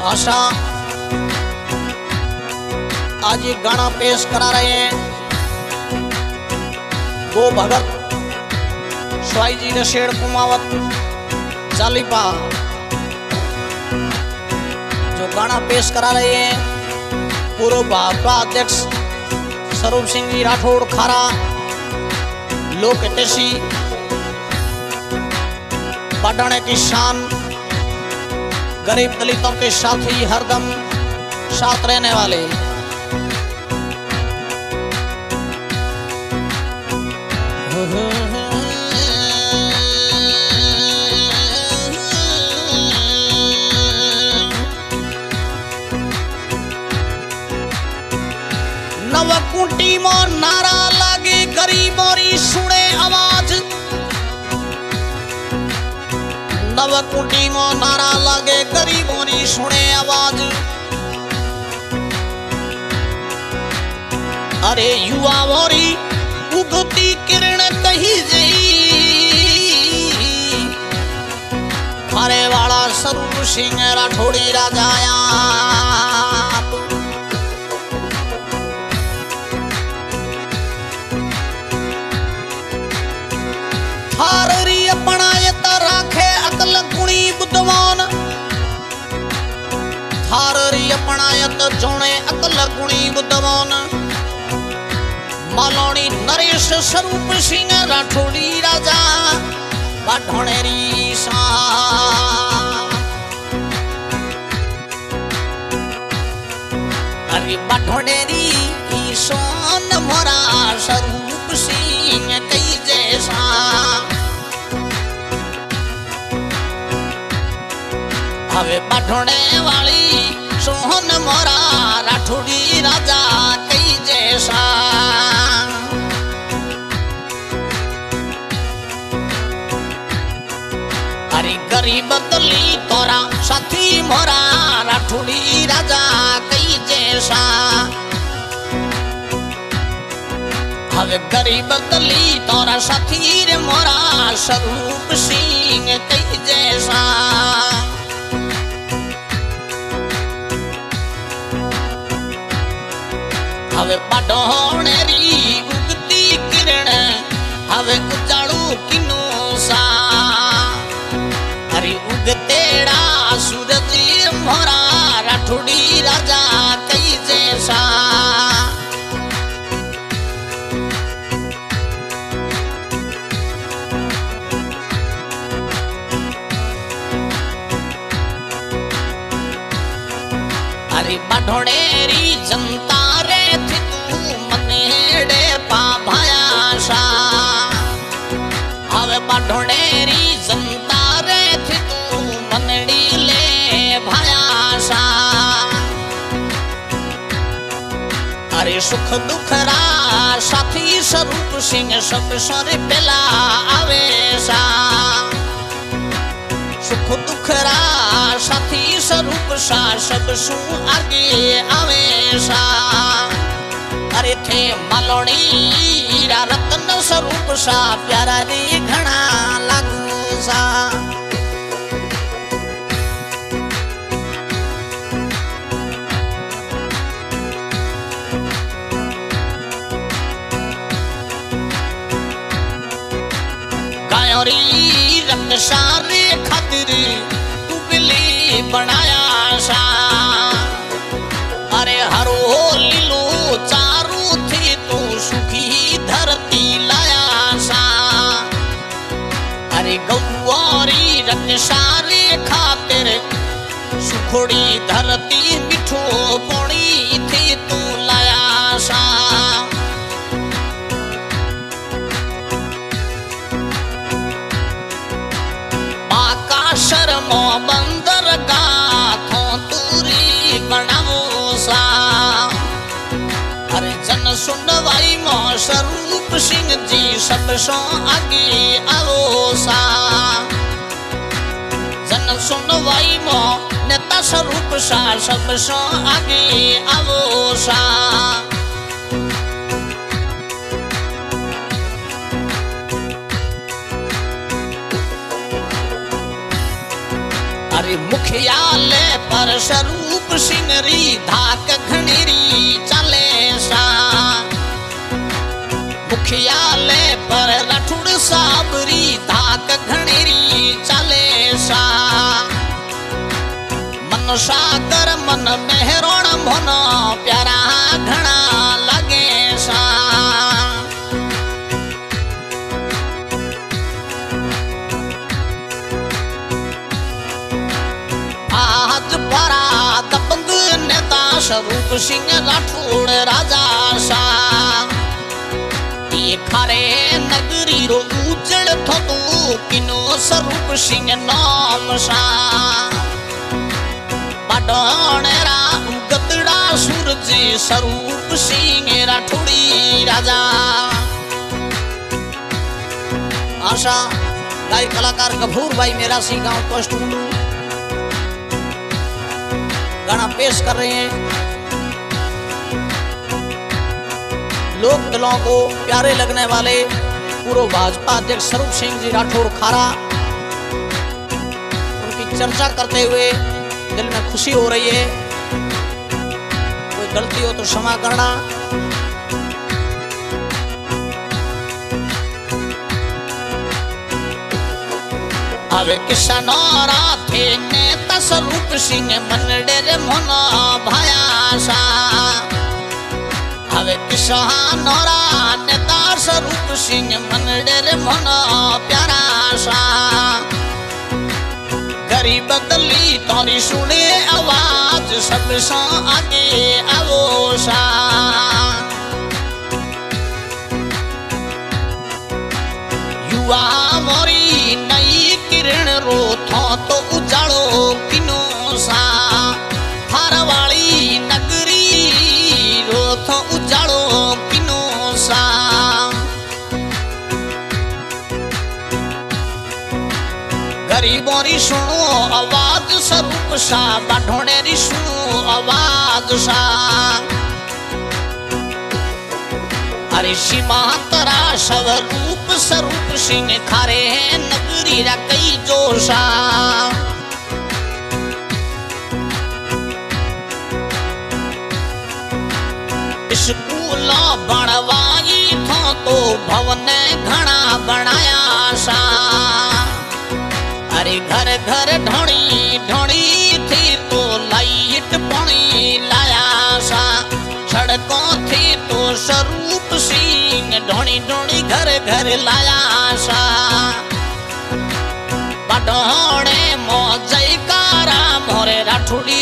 आशा आज ये गाना पेश करा रहे हैं गो भगत स्वाई जी रशेड़ कुमावत चालीपा। जो गाना पेश करा रहे हैं पूर्व भाजपा अध्यक्ष स्वरूप सिंह जी राठौड़ खारा लोक हितैषी बाडाने की शान, गरीब दलितों के साथी, हरदम साथ रहने वाले। नवकुटी में नारा लागे गरीबोरी सुने आवाज, नवकुटी में नारा लागे गरीबोरी सुने आवाज। अरे युवा मोरी उगती किरण कही जई, खारे वाला स्वरूप सिंह राठौड़ी राजाया। थारी अपनायत राखे अकल गुणी बुद्धवान, थारी अपनायत जोने अकल गुणी बुद्धवान। मालोनी नरेश स्वरूप सिंह राठौड़ी राजा बाढोणेरी सा। अरे बाढोणेरी ईशान मोरा स्वरूप सिंह कई जैसा। हवे बाढोणे वाली सोहन मोरा राठौड़ी राजा कई जैसा। अरे गरीब दली तोरा साथी मोरा राठौड़ी राजा कई जैसा। हवे गरीब दली तोरा साथी रे मोरा स्वरूप सिंह कई जैसा। हवे बाढोणेरी उगती किरण हवे उजाड़ू किनो सा। अरे उगतेड़ा सूरज मोरा राठौड़ी राजा कई जैसा। अरे बाढोणेरी जनता रे थी तू मनेड़े पा भायाशा। हवे बाढोणेरी जनता रे थी तू मनड़ी ले भायाशा। अरे सुख दुख रा साथी स्वरूप सिंह सब सर पेला आवेशा। सुख दुख रा साथी स्वरूप सा सब सु आगे आवेशा। अरे थे मालोनी रा रत्न स्वरूप सा प्यारा रे घना लागू सा। गायोरी रंग सारे खातिर तू बिली बनाया सा। अरे हरो लीलो चारू थी तू सुखी धरती लाया सा। अरे गौरी रंग सारे खातिर सुखोड़ी धरती मिठो पोड़ी थी तू लाया सा। शर्मो बंदर गाथों तूरी बनावो सा। अरे जन सुनवाई मो स्वरूप सिंह जी सब सो आगे आओ सा। जन सुनवाई मो नेता स्वरूप सा सब सो आगे आओ सा। अरे मुखियालय पर स्वरूप सिंह री धाक घनेरी चले सा। मुखियालय पर राठौड़ साहब री धाक घनेरी चले सा। मन सागर मन मेहरोण मन प्यारा घना लगे सा। आज परा दबंग नेता स्वरूप सिंह राठौड़ राजा सा। ये खारे नगरी रो उजड़ थो किनो स्वरूप सिंह नाम सा। बाडोनेरा उगतड़ा सूरज स्वरूप सिंह राठौड़ी राजा। आशा गायक कलाकार गफूर भाई मेरा सी गांव पोस्ट गाना पेश कर रहे हैं। लोक दिलों को प्यारे लगने वाले पूर्व भाजपा अध्यक्ष स्वरूप सिंह जी राठौड़ खारा, उनकी चर्चा करते हुए दिल में खुशी हो रही है। कोई गलती हो तो क्षमा करना। अबे किशनौरा थे नेता स्वरूप सिंह मनडेर मोना भाया सा। अबे किशनौरा नेता स्वरूप सिंह मनडेर मोना प्यारा सा। गरीब बदली तोरी सुने आवाज सबसे आगे आवो सा। युवा मोरी नई किरण रो थो तो उजाड़ो किनो सा। थारवाली नगरी रो थो उजाड़ो किनो सा। गरीबों री सुनो आवाज स्वरूप सा। बाढोने री सुनो आवाज सा। अरे सीमांतरा स्वरूप स्वरूप सिंह खारे नगरी रा कई जोशा। स्कूल बनवाई थो तो भवन घना बनाया सा। अरे घर घर ढोणी ढोणी थी तो लाइट पानी लाया सा। सड़कों थी तो स्वरूप सिंह ढोणी ढोणी घर घर लाया सा। बाडोने मो जयकारा मोरे राठौड़ी